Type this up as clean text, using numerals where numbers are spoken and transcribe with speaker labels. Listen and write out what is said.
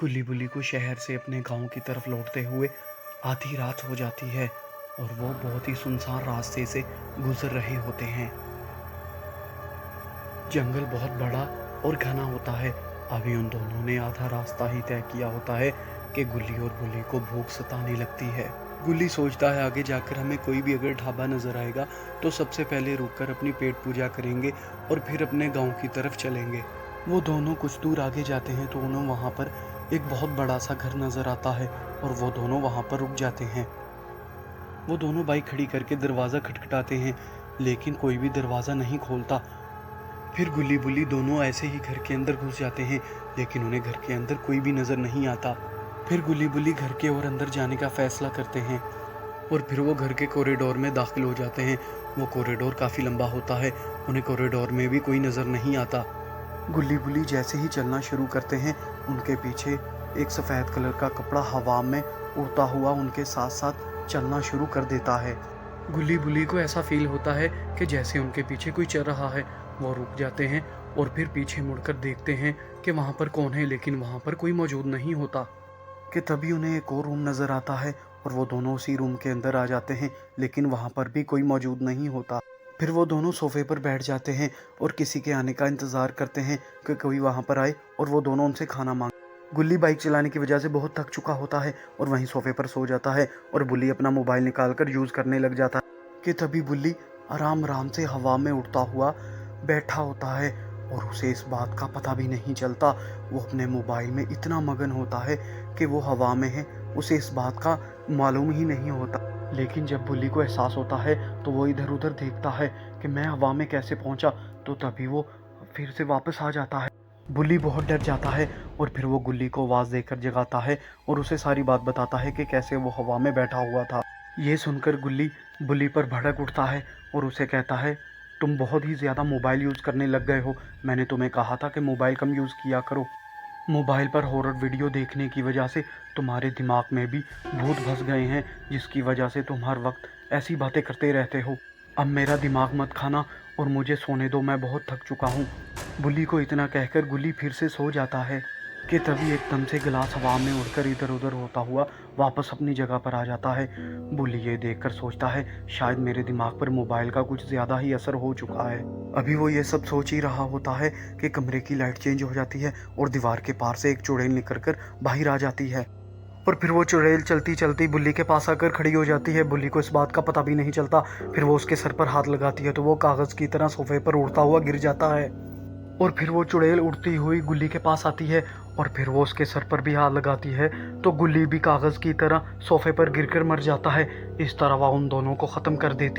Speaker 1: गुल्ली बुल्ली को शहर से अपने गांव की तरफ लौटते हुए आधी रात हो जाती है और वो बहुत ही सुनसान रास्ते से गुजर रहे होते हैं। जंगल बहुत बड़ा और घना होता है। अभी उन दोनों ने आधा रास्ता ही तय किया होता है कि गुल्ली और बुल्ली को भूख सताने लगती है। गुल्ली सोचता है आगे जाकर हमें कोई भी अगर ढाबा नजर आएगा तो सबसे पहले रुककर अपनी पेट पूजा करेंगे और फिर अपने गांव की तरफ चलेंगे। वो दोनों कुछ दूर आगे जाते हैं तो उन्हें वहां पर एक बहुत बड़ा सा घर नजर आता है और वो दोनों वहां पर रुक जाते हैं। वो दोनों बाइक खड़ी करके दरवाज़ा खटखटाते हैं लेकिन कोई भी दरवाज़ा नहीं खोलता। फिर गुल्ली बुल्ली दोनों ऐसे ही घर के अंदर घुस जाते हैं लेकिन उन्हें घर के अंदर कोई भी नज़र नहीं आता। फिर गुल्ली बुल्ली घर के और अंदर जाने का फैसला करते हैं और फिर वो घर के कॉरिडोर में दाखिल हो जाते हैं। वो कॉरिडोर काफ़ी लंबा होता है, उन्हें कॉरिडोर में भी कोई नज़र नहीं आता। गुल्ली बुल्ली जैसे ही चलना शुरू करते हैं उनके पीछे एक सफ़ेद कलर का कपड़ा हवा में उड़ता हुआ उनके साथ साथ चलना शुरू कर देता है। गुल्ली बुल्ली को ऐसा फील होता है कि जैसे उनके पीछे कोई चल रहा है। वो रुक जाते हैं और फिर पीछे मुड़कर देखते हैं कि वहाँ पर कौन है, लेकिन वहाँ पर कोई मौजूद नहीं होता। कि तभी उन्हें एक और रूम नज़र आता है और वो दोनों उसी रूम के अंदर आ जाते हैं लेकिन वहाँ पर भी कोई मौजूद नहीं होता। फिर वो दोनों सोफे पर बैठ जाते हैं और किसी के आने का इंतज़ार करते हैं कि कोई वहाँ पर आए और वो दोनों उनसे खाना मांगे। गुल्ली बाइक चलाने की वजह से बहुत थक चुका होता है और वहीं सोफे पर सो जाता है और बुल्ली अपना मोबाइल निकाल कर यूज़ करने लग जाता है। कि तभी बुल्ली आराम आराम से हवा में उड़ता हुआ बैठा होता है और उसे इस बात का पता भी नहीं चलता। वो अपने मोबाइल में इतना मगन होता है कि वो हवा में है, उसे इस बात का मालूम ही नहीं होता। लेकिन जब बुल्ली को एहसास होता है तो वो इधर उधर देखता है कि मैं हवा में कैसे पहुंचा, तो तभी वो फिर से वापस आ जाता है। बुल्ली बहुत डर जाता है और फिर वो गुल्ली को आवाज़ देकर जगाता है और उसे सारी बात बताता है कि कैसे वो हवा में बैठा हुआ था। ये सुनकर गुल्ली बुल्ली पर भड़क उठता है और उसे कहता है, तुम बहुत ही ज़्यादा मोबाइल यूज़ करने लग गए हो। मैंने तुम्हें कहा था कि मोबाइल कम यूज़ किया करो। मोबाइल पर हॉरर वीडियो देखने की वजह से तुम्हारे दिमाग में भी भूत घुस गए हैं, जिसकी वजह से तुम हर वक्त ऐसी बातें करते रहते हो। अब मेरा दिमाग मत खाना और मुझे सोने दो, मैं बहुत थक चुका हूँ। बुल्ली को इतना कहकर गुल्ली फिर से सो जाता है। कि तभी एकदम से गिलास हवा में उड़कर इधर उधर होता हुआ वापस अपनी जगह पर आ जाता है। बुल्ली ये देखकर सोचता है शायद मेरे दिमाग पर मोबाइल का कुछ ज़्यादा ही असर हो चुका है। अभी वो ये सब सोच ही रहा होता है कि कमरे की लाइट चेंज हो जाती है और दीवार के पार से एक चुड़ैल निकल कर बाहर आ जाती है और फिर वो चुड़ैल चलती चलती बुल्ली के पास आकर खड़ी हो जाती है। बुल्ली को इस बात का पता भी नहीं चलता। फिर वो उसके सर पर हाथ लगाती है तो वो कागज़ की तरह सोफे पर उड़ता हुआ गिर जाता है और फिर वो चुड़ैल उड़ती हुई गुल्ली के पास आती है और फिर वो उसके सर पर भी हाथ लगाती है तो गुल्ली भी कागज़ की तरह सोफे पर गिरकर मर जाता है। इस तरह वह उन दोनों को ख़त्म कर देती